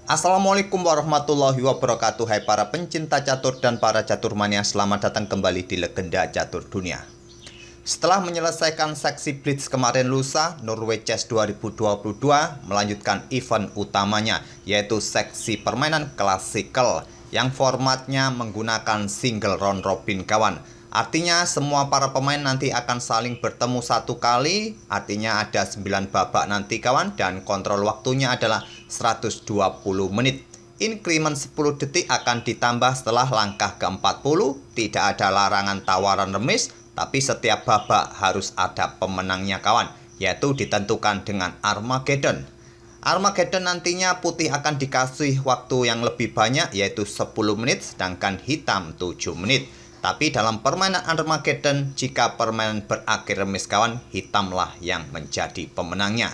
Assalamualaikum warahmatullahi wabarakatuh. Hai para pencinta catur dan para catur mania, selamat datang kembali di Legenda Catur Dunia. Setelah menyelesaikan seksi Blitz kemarin lusa, Norway Chess 2022 melanjutkan event utamanya, yaitu seksi permainan klasikal yang formatnya menggunakan single round robin kawan. Artinya semua para pemain nanti akan saling bertemu satu kali, artinya ada 9 babak nanti kawan, dan kontrol waktunya adalah 120 menit. Increment 10 detik akan ditambah setelah langkah ke-40. Tidak ada larangan tawaran remis, tapi setiap babak harus ada pemenangnya kawan, yaitu ditentukan dengan Armageddon. Armageddon nantinya putih akan dikasih waktu yang lebih banyak, yaitu 10 menit, sedangkan hitam 7 menit. Tapi dalam permainan Armageddon, jika permainan berakhir remis kawan, hitamlah yang menjadi pemenangnya.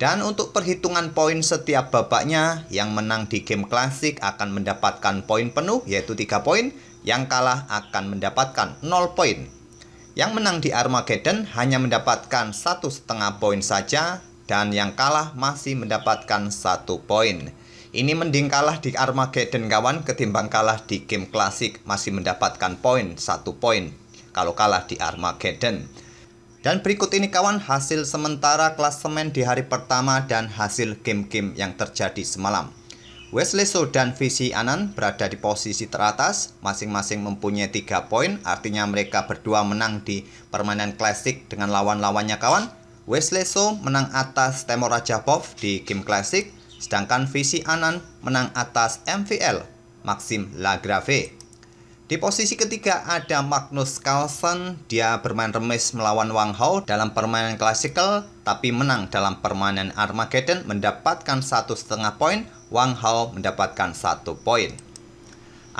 Dan untuk perhitungan poin setiap babaknya, yang menang di game klasik akan mendapatkan poin penuh, yaitu 3 poin. Yang kalah akan mendapatkan 0 poin. Yang menang di Armageddon hanya mendapatkan 1,5 poin saja, dan yang kalah masih mendapatkan 1 poin. Ini mending kalah di Armageddon kawan ketimbang kalah di game klasik, masih mendapatkan poin 1 poin kalau kalah di Armageddon. Dan berikut ini kawan hasil sementara klasemen di hari pertama dan hasil game-game yang terjadi semalam. Wesley So dan VC Anand berada di posisi teratas, masing-masing mempunyai 3 poin, artinya mereka berdua menang di permainan klasik dengan lawan-lawannya kawan. Wesley So menang atas Temur Rajapov di game klasik, sedangkan VC Anand menang atas MVL Maxime Lagrave. Di posisi ketiga ada Magnus Carlsen, dia bermain remis melawan Wang Hao dalam permainan klasikal, tapi menang dalam permainan Armageddon mendapatkan 1,5 poin, Wang Hao mendapatkan 1 poin.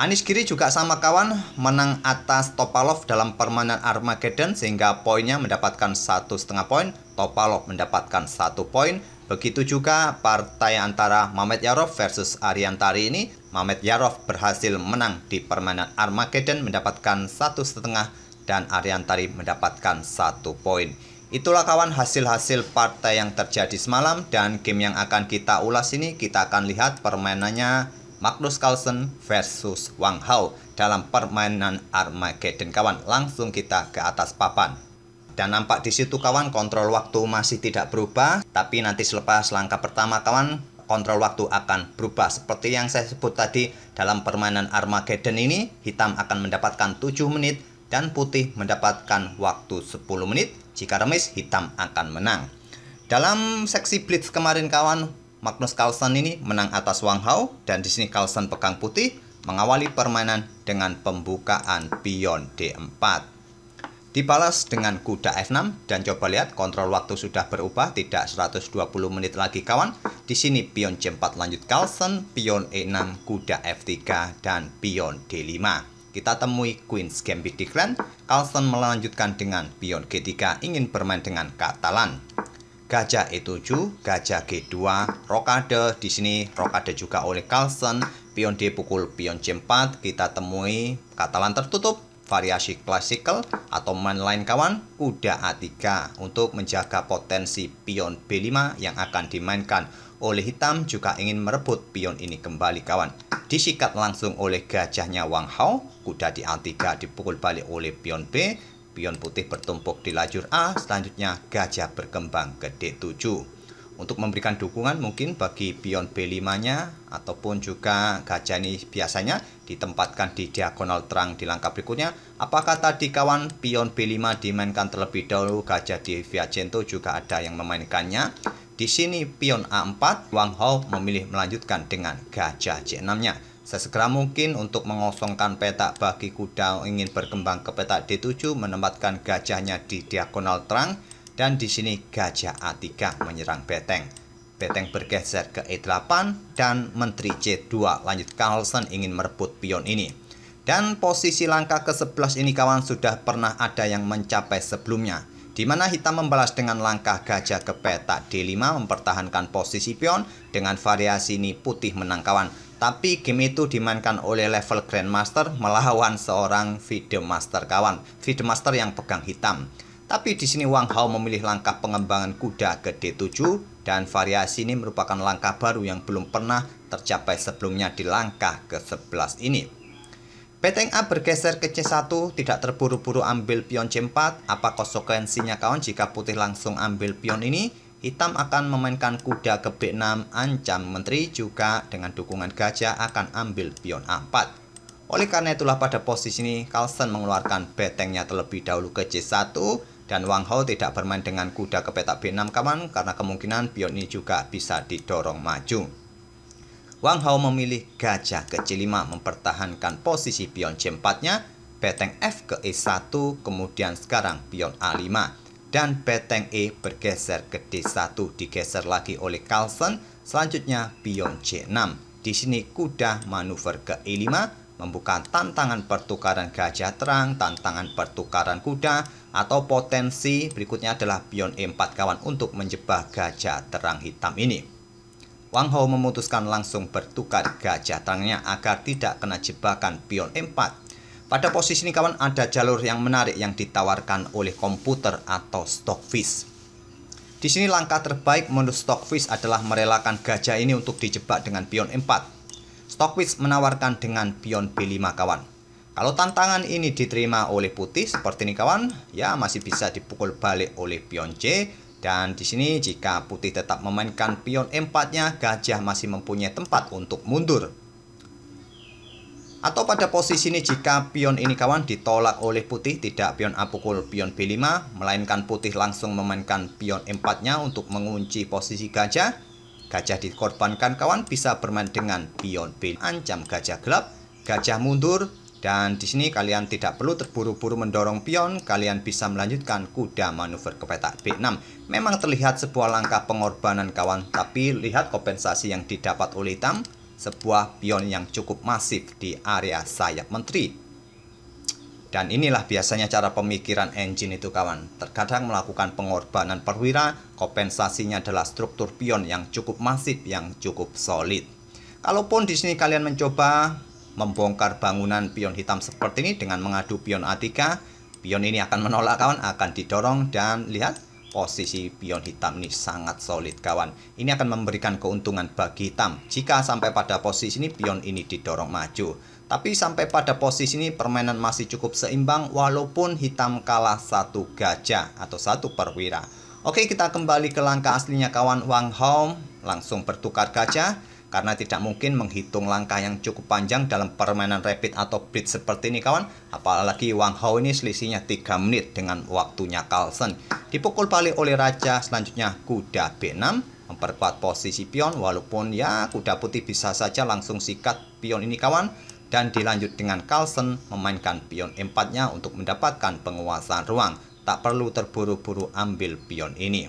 Anish Giri juga sama kawan, menang atas Topalov dalam permainan Armageddon sehingga poinnya mendapatkan 1,5 poin, Topalov mendapatkan 1 poin. Begitu juga partai antara Mamet Yarov versus Ariantari ini, Mamet Yarov berhasil menang di permainan Armageddon mendapatkan 1,5 dan Ariantari mendapatkan 1 poin. Itulah kawan hasil-hasil partai yang terjadi semalam, dan game yang akan kita ulas ini kita akan lihat permainannya Magnus Carlsen versus Wang Hao dalam permainan Armageddon kawan. Langsung kita ke atas papan. Dan nampak di situ kawan kontrol waktu masih tidak berubah, tapi nanti selepas langkah pertama kawan kontrol waktu akan berubah. Seperti yang saya sebut tadi, dalam permainan Armageddon ini hitam akan mendapatkan 7 menit dan putih mendapatkan waktu 10 menit. Jika remis, hitam akan menang. Dalam seksi Blitz kemarin kawan, Magnus Carlsen ini menang atas Wang Hao, dan di sini Carlsen pegang putih mengawali permainan dengan pembukaan pion D4. Dibalas dengan kuda F6, dan coba lihat kontrol waktu sudah berubah, tidak 120 menit lagi kawan. Di sini pion C4 lanjut Carlsen, pion E6, kuda F3 dan pion D5. Kita temui Queen's Gambit Decline. Carlsen melanjutkan dengan pion G3, ingin bermain dengan Katalan. Gajah E7, gajah G2, rokade. Di sini rokade juga oleh Carlsen, pion D pukul pion C4. Kita temui Katalan tertutup, variasi klasikal atau main lain kawan, kuda A3 untuk menjaga potensi pion B5 yang akan dimainkan oleh hitam, juga ingin merebut pion ini kembali kawan. Disikat langsung oleh gajahnya Wang Hao, kuda di A3 dipukul balik oleh pion B, pion putih bertumpuk di lajur A, selanjutnya gajah berkembang ke D7. Untuk memberikan dukungan mungkin bagi pion B5-nya, ataupun juga gajah ini biasanya ditempatkan di diagonal terang di langkah berikutnya. Apakah tadi kawan pion B5 dimainkan terlebih dahulu, gajah di Viajento juga ada yang memainkannya. Di sini pion A4, Wang Hao memilih melanjutkan dengan gajah C6-nya. Sesegera mungkin untuk mengosongkan petak bagi kuda ingin berkembang ke petak D7, menempatkan gajahnya di diagonal terang. Dan di sini gajah A3 menyerang beteng. Beteng bergeser ke E8 dan menteri C2. Lanjut Carlsen ingin merebut pion ini. Dan posisi langkah ke-11 ini kawan sudah pernah ada yang mencapai sebelumnya, di mana hitam membalas dengan langkah gajah ke petak D5 mempertahankan posisi pion. Dengan variasi ini putih menang kawan. Tapi game itu dimainkan oleh level Grandmaster melawan seorang FIDE Master kawan. FIDE Master yang pegang hitam. Tapi di sini Wang Hao memilih langkah pengembangan kuda ke D7, dan variasi ini merupakan langkah baru yang belum pernah tercapai sebelumnya di langkah ke-11 ini. Beteng A bergeser ke C1, tidak terburu-buru ambil pion C4. Apa konsekuensinya kawan jika putih langsung ambil pion ini? Hitam akan memainkan kuda ke B6, ancam menteri, juga dengan dukungan gajah akan ambil pion A4. Oleh karena itulah pada posisi ini Carlsen mengeluarkan betengnya terlebih dahulu ke C1 dan Wang Hao tidak bermain dengan kuda ke petak B6 kawan, karena kemungkinan pion ini juga bisa didorong maju. Wang Hao memilih gajah ke C5 mempertahankan posisi pion C4-nya, beteng F ke E1, kemudian sekarang pion A5 dan beteng E bergeser ke D1, digeser lagi oleh Carlsen. Selanjutnya pion C6. Di sini kuda manuver ke E5 membuka tantangan pertukaran gajah terang, tantangan pertukaran kuda, atau potensi berikutnya adalah pion E4 kawan untuk menjebak gajah terang hitam ini. Wang Hao memutuskan langsung bertukar gajah terangnya agar tidak kena jebakan pion E4. Pada posisi ini kawan ada jalur yang menarik yang ditawarkan oleh komputer atau Stockfish. Di sini langkah terbaik menurut Stockfish adalah merelakan gajah ini untuk dijebak dengan pion E4. Stockfish menawarkan dengan pion B5 kawan. Kalau tantangan ini diterima oleh putih seperti ini kawan, ya masih bisa dipukul balik oleh pion C. Dan di sini jika putih tetap memainkan pion E4-nya, gajah masih mempunyai tempat untuk mundur. Atau pada posisi ini jika pion ini kawan ditolak oleh putih, tidak pion A pukul pion B5, melainkan putih langsung memainkan pion E4-nya untuk mengunci posisi gajah. Gajah dikorbankan kawan, bisa bermain dengan pion B, ancam gajah gelap, gajah mundur. Dan di sini kalian tidak perlu terburu-buru mendorong pion, kalian bisa melanjutkan kuda manuver ke petak B6. Memang terlihat sebuah langkah pengorbanan kawan, tapi lihat kompensasi yang didapat oleh hitam, sebuah pion yang cukup masif di area sayap menteri. Dan inilah biasanya cara pemikiran engine itu kawan. Terkadang melakukan pengorbanan perwira, kompensasinya adalah struktur pion yang cukup masif, yang cukup solid. Kalaupun di sini kalian mencoba membongkar bangunan pion hitam seperti ini dengan mengadu pion A3, pion ini akan menolak kawan, akan didorong, dan lihat posisi pion hitam ini sangat solid kawan. Ini akan memberikan keuntungan bagi hitam jika sampai pada posisi ini pion ini didorong maju. Tapi sampai pada posisi ini permainan masih cukup seimbang walaupun hitam kalah satu gajah atau satu perwira. Oke, kita kembali ke langkah aslinya kawan. Wang Hao langsung bertukar gajah karena tidak mungkin menghitung langkah yang cukup panjang dalam permainan rapid atau blitz seperti ini kawan. Apalagi Wang Hao ini selisihnya 3 menit dengan waktunya Carlsen. Dipukul balik oleh raja, selanjutnya kuda B6 memperkuat posisi pion, walaupun ya kuda putih bisa saja langsung sikat pion ini kawan. Dan dilanjut dengan Carlsen memainkan pion E4-nya untuk mendapatkan penguasaan ruang. Tak perlu terburu-buru ambil pion ini.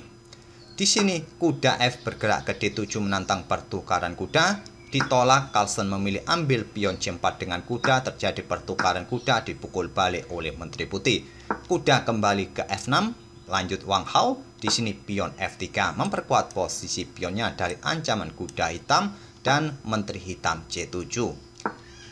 Di sini kuda F bergerak ke D7 menantang pertukaran kuda. Ditolak, Carlsen memilih ambil pion C4 dengan kuda. Terjadi pertukaran kuda, dipukul balik oleh menteri putih. Kuda kembali ke F6. Lanjut Wang Hao. Di sini pion F3 memperkuat posisi pionnya dari ancaman kuda hitam dan menteri hitam C7.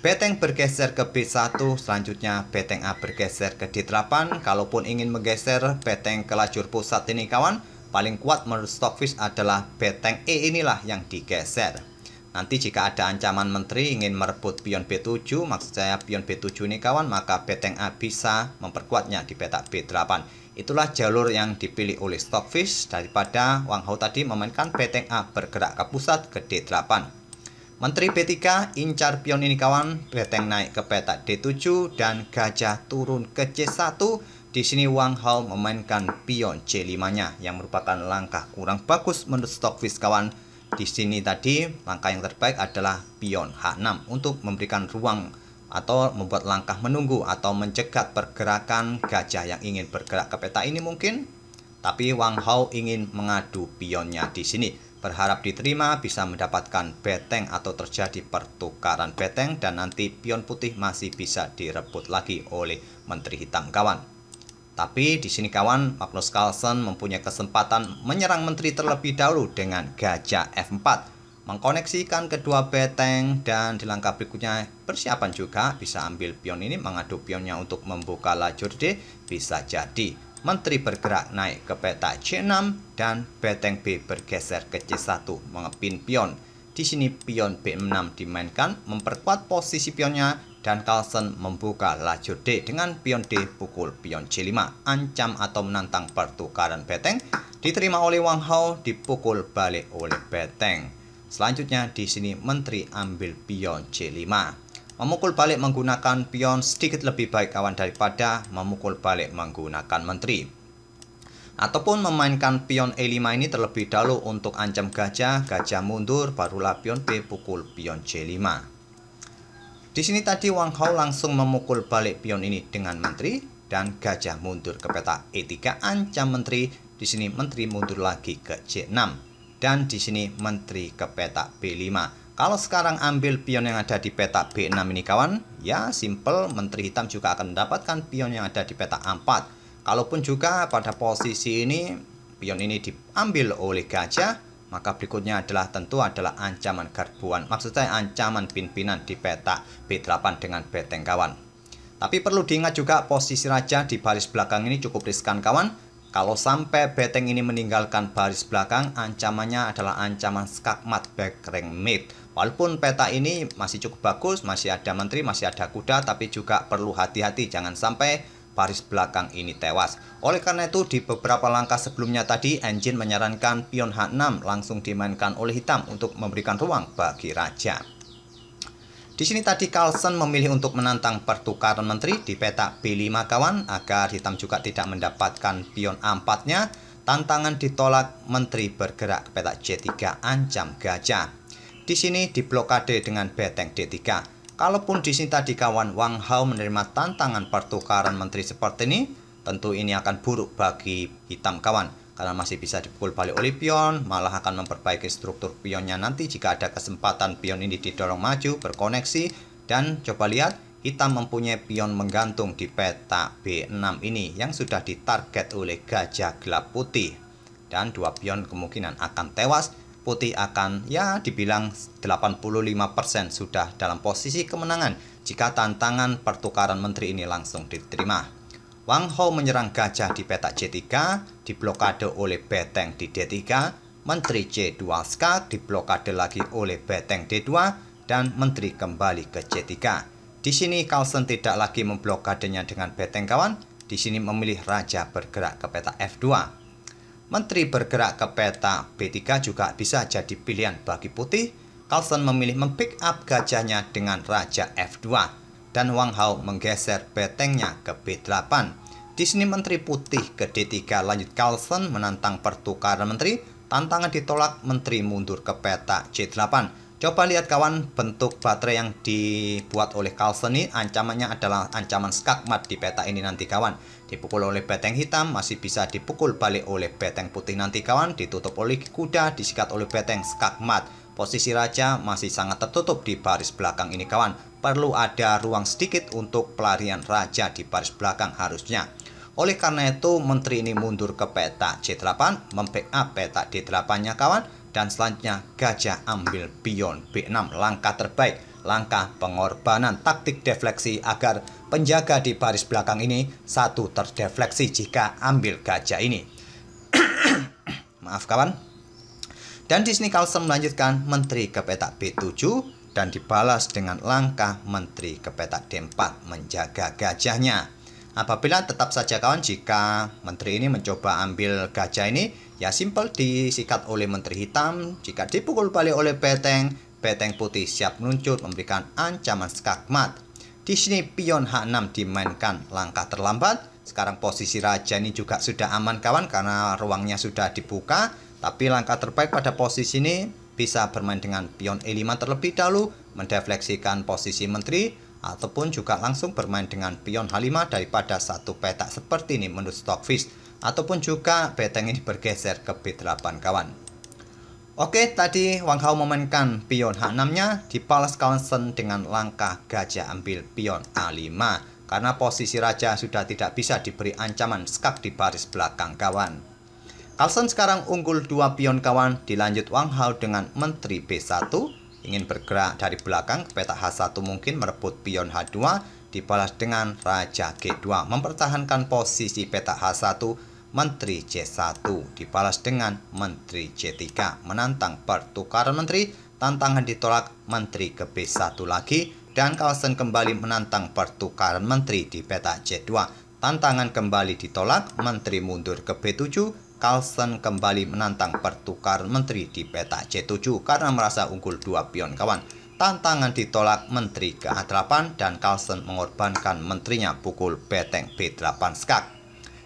Beteng bergeser ke B1, selanjutnya beteng A bergeser ke D8. Kalaupun ingin menggeser beteng ke lajur pusat ini kawan, paling kuat menurut Stockfish adalah beteng E inilah yang digeser. Nanti jika ada ancaman menteri ingin merebut pion B7, maksud saya pion B7 ini kawan, maka beteng A bisa memperkuatnya di petak B8. Itulah jalur yang dipilih oleh Stockfish daripada Wang Hao tadi memainkan beteng A bergerak ke pusat ke D8. Menteri B3 incar pion ini kawan, beteng naik ke petak D7 dan gajah turun ke C1. Di sini Wang Hao memainkan pion C5-nya yang merupakan langkah kurang bagus menurut Stockfish kawan. Di sini tadi langkah yang terbaik adalah pion H6 untuk memberikan ruang atau membuat langkah menunggu atau mencegat pergerakan gajah yang ingin bergerak ke petak ini mungkin. Tapi Wang Hao ingin mengadu pionnya di sini. Berharap diterima, bisa mendapatkan beteng atau terjadi pertukaran beteng, dan nanti pion putih masih bisa direbut lagi oleh menteri hitam kawan. Tapi di sini kawan, Magnus Carlsen mempunyai kesempatan menyerang menteri terlebih dahulu dengan gajah F4, mengkoneksikan kedua beteng, dan di langkah berikutnya persiapan juga bisa ambil pion ini, mengadu pionnya untuk membuka lajur D, bisa jadi. menteri bergerak naik ke peta C6 dan beteng B bergeser ke C1 mengepin pion. Di sini pion B6 dimainkan memperkuat posisi pionnya dan Carlsen membuka lajur D dengan pion D pukul pion C5. Ancam atau menantang pertukaran beteng diterima oleh Wang Hao, dipukul balik oleh beteng. Selanjutnya di sini menteri ambil pion C5. Memukul balik menggunakan pion sedikit lebih baik kawan daripada memukul balik menggunakan menteri. Ataupun memainkan pion E5 ini terlebih dahulu untuk ancam gajah, gajah mundur, barulah pion B pukul pion C5. Di sini tadi Wang Hao langsung memukul balik pion ini dengan menteri dan gajah mundur ke peta E3 ancam menteri. Di sini menteri mundur lagi ke C6 dan di sini menteri ke peta B5. Kalau sekarang ambil pion yang ada di peta B6 ini kawan, ya simple, menteri hitam juga akan mendapatkan pion yang ada di peta A4. Kalaupun juga pada posisi ini pion ini diambil oleh gajah, maka berikutnya tentu adalah ancaman garbuan. Maksud saya ancaman pimpinan di peta B8 dengan beteng kawan. Tapi perlu diingat juga posisi raja di baris belakang ini cukup riskan kawan. Kalau sampai beteng ini meninggalkan baris belakang, ancamannya adalah ancaman skakmat back rank mate. Walaupun peta ini masih cukup bagus, masih ada menteri, masih ada kuda, tapi juga perlu hati-hati jangan sampai baris belakang ini tewas. Oleh karena itu di beberapa langkah sebelumnya tadi engine menyarankan pion H6 langsung dimainkan oleh hitam untuk memberikan ruang bagi raja. Di sini tadi Carlsen memilih untuk menantang pertukaran menteri di peta B5 kawan agar hitam juga tidak mendapatkan pion A4-nya. Tantangan ditolak, menteri bergerak ke peta C3 ancam gajah. Di sini diblokade dengan beteng D3. Kalaupun di sini tadi kawan Wang Hao menerima tantangan pertukaran menteri seperti ini, tentu ini akan buruk bagi hitam kawan. Karena masih bisa dipukul balik oleh pion, malah akan memperbaiki struktur pionnya nanti jika ada kesempatan pion ini didorong maju, berkoneksi. Dan coba lihat, hitam mempunyai pion menggantung di peta B6 ini yang sudah ditarget oleh gajah gelap putih. Dan dua pion kemungkinan akan tewas. Putih akan ya dibilang 85% sudah dalam posisi kemenangan jika tantangan pertukaran menteri ini langsung diterima. Wang Hao menyerang gajah di peta C3, diblokade oleh beteng di D3, menteri C2 skak, diblokade lagi oleh beteng D2, dan menteri kembali ke C3. Di sini Carlsen tidak lagi memblokadenya dengan beteng kawan, di sini memilih raja bergerak ke peta F2. Menteri bergerak ke peta B3 juga bisa jadi pilihan bagi putih. Carlsen memilih mempick up gajahnya dengan raja F2 dan Wang Hao menggeser betengnya ke B8. Di sini menteri putih ke D3 lanjut Carlsen menantang pertukaran menteri. Tantangan ditolak, menteri mundur ke peta C8. Coba lihat kawan bentuk baterai yang dibuat oleh Carlsen ini ancamannya adalah ancaman skakmat di peta ini nanti kawan. Dipukul oleh beteng hitam masih bisa dipukul balik oleh beteng putih nanti kawan. Ditutup oleh kuda, disikat oleh beteng skakmat. Posisi raja masih sangat tertutup di baris belakang ini kawan. Perlu ada ruang sedikit untuk pelarian raja di baris belakang harusnya. Oleh karena itu menteri ini mundur ke peta C8, membackup peta D8-nya kawan. Dan selanjutnya gajah ambil pion B6, langkah terbaik, langkah pengorbanan, taktik defleksi agar penjaga di baris belakang ini satu terdefleksi jika ambil gajah ini. Maaf kawan. Dan di sini Carlsen melanjutkan menteri ke peta B7 dan dibalas dengan langkah menteri ke peta D4 menjaga gajahnya. Apabila tetap saja kawan jika menteri ini mencoba ambil gajah ini, ya simple disikat oleh menteri hitam. Jika dipukul balik oleh beteng, beteng putih siap meluncur memberikan ancaman skakmat. Di sini pion H6 dimainkan langkah terlambat. Sekarang posisi raja ini juga sudah aman kawan karena ruangnya sudah dibuka. Tapi langkah terbaik pada posisi ini bisa bermain dengan pion E5 terlebih dahulu, mendefleksikan posisi menteri. Ataupun juga langsung bermain dengan pion H5 daripada satu peta seperti ini menurut Stockfish. Ataupun juga beteng ini bergeser ke B8 kawan. Oke, tadi Wang Hao memainkan pion H6-nya, dibalas Carlsen dengan langkah gajah ambil pion A5. Karena posisi raja sudah tidak bisa diberi ancaman skak di baris belakang kawan. Carlsen sekarang unggul 2 pion kawan, dilanjut Wang Hao dengan menteri B1. Ingin bergerak dari belakang ke peta H1 mungkin merebut pion H2 dibalas dengan Raja G2 mempertahankan posisi petak H1, Menteri C1 dibalas dengan Menteri C3 menantang pertukaran menteri, tantangan ditolak, Menteri ke B1 lagi, dan Carlsen kembali menantang pertukaran menteri di petak C2. Tantangan kembali ditolak, Menteri mundur ke B7, Carlsen kembali menantang pertukaran menteri di petak C7 karena merasa unggul 2 pion kawan. Tantangan ditolak, Menteri ke A8 dan Carlsen mengorbankan menterinya pukul beteng B8 skak.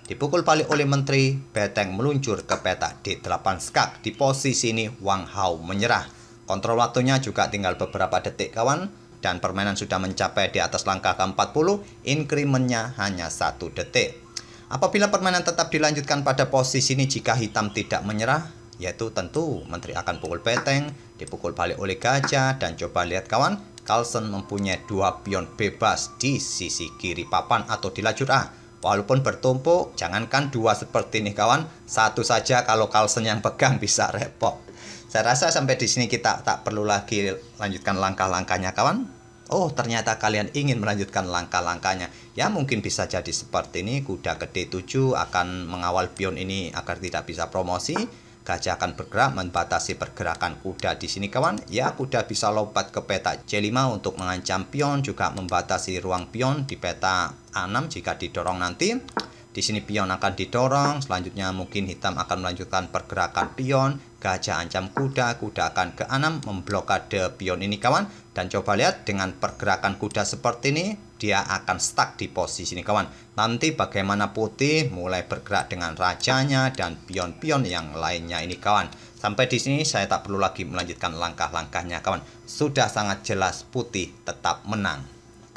Dipukul balik oleh Menteri, beteng meluncur ke petak D8 skak. Di posisi ini Wang Hao menyerah. Kontrol waktunya juga tinggal beberapa detik kawan, dan permainan sudah mencapai di atas langkah ke-40, incrementnya hanya 1 detik. Apabila permainan tetap dilanjutkan pada posisi ini jika hitam tidak menyerah, yaitu tentu Menteri akan pukul beteng, dipukul balik oleh gajah, dan coba lihat kawan, Carlsen mempunyai 2 pion bebas di sisi kiri papan atau di lajur A. Walaupun bertumpuk, jangankan 2 seperti ini kawan, 1 saja kalau Carlsen yang pegang bisa repot. Saya rasa sampai di sini kita tak perlu lagi lanjutkan langkah-langkahnya kawan. Oh, ternyata kalian ingin melanjutkan langkah-langkahnya. Ya, mungkin bisa jadi seperti ini. Kuda ke D7 akan mengawal pion ini agar tidak bisa promosi. Gajah akan bergerak membatasi pergerakan kuda di sini kawan. Ya, kuda bisa lompat ke peta C5 untuk mengancam pion, juga membatasi ruang pion di peta A6 jika didorong nanti. Di sini pion akan didorong, selanjutnya mungkin hitam akan melanjutkan pergerakan pion. Gajah ancam kuda, kuda akan ke A6 memblokade pion ini kawan. Dan coba lihat dengan pergerakan kuda seperti ini, dia akan stuck di posisi ini kawan. Nanti bagaimana putih mulai bergerak dengan rajanya dan pion-pion yang lainnya ini kawan. Sampai di sini saya tak perlu lagi melanjutkan langkah-langkahnya kawan. Sudah sangat jelas putih tetap menang.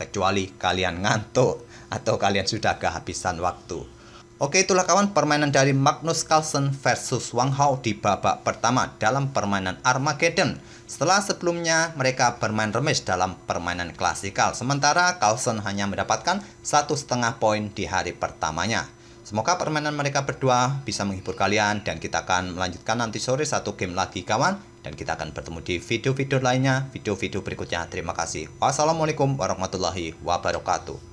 Kecuali kalian ngantuk atau kalian sudah kehabisan waktu. Oke, itulah kawan permainan dari Magnus Carlsen versus Wang Hao di babak pertama dalam permainan Armageddon. Setelah sebelumnya mereka bermain remis dalam permainan klasikal, sementara Carlsen hanya mendapatkan 1,5 poin di hari pertamanya. Semoga permainan mereka berdua bisa menghibur kalian, dan kita akan melanjutkan nanti sore 1 game lagi kawan, dan kita akan bertemu di video-video lainnya, video-video berikutnya. Terima kasih. Wassalamualaikum warahmatullahi wabarakatuh.